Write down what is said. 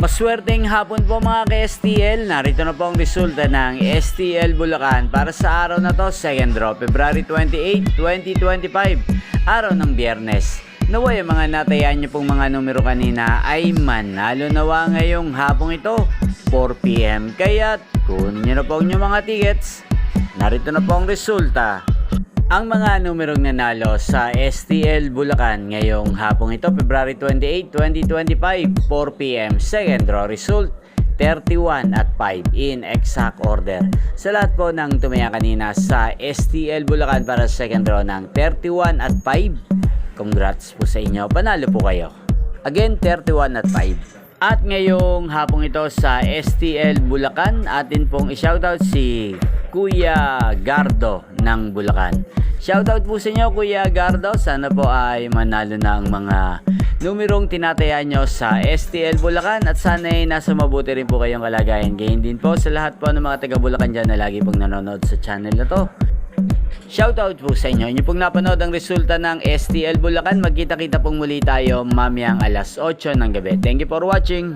Maswerteng hapon po mga ka-STL. Narito na po ang resulta ng STL Bulacan para sa araw na to, second draw, February 28, 2025, araw ng Biyernes. Naway ang mga natayaan nyo pong mga numero kanina ay manalo nawa ngayong hapong ito, 4 PM. Kaya kunin nyo na po ang inyong mga tickets. Narito na po ang resulta. Ang mga numerong nanalo sa STL Bulacan ngayong hapong ito, February 28, 2025, 4 PM. Second draw result, 31 at 5 in exact order. Sa lahat po ng tumaya kanina sa STL Bulacan para sa second draw ng 31 at 5, congrats po sa inyo. Panalo po kayo. Again, 31 at 5. At ngayong hapong ito sa STL Bulacan, atin pong i-shoutout si Kuya Gardo ng Bulacan. Shoutout po sa inyo Kuya Gardo. Sana po ay manalo na ang mga numerong tinataya nyo sa STL Bulacan at sana ay nasa mabuti rin po kayong kalagayan. Gayon din po sa lahat po ng mga taga Bulacan dyan na lagi pong nanonood sa channel na to. Shoutout po sa inyo. Inyo pong napanood ang resulta ng STL Bulacan. Magkita-kita pong muli tayo mamayang alas 8 ng gabi. Thank you for watching.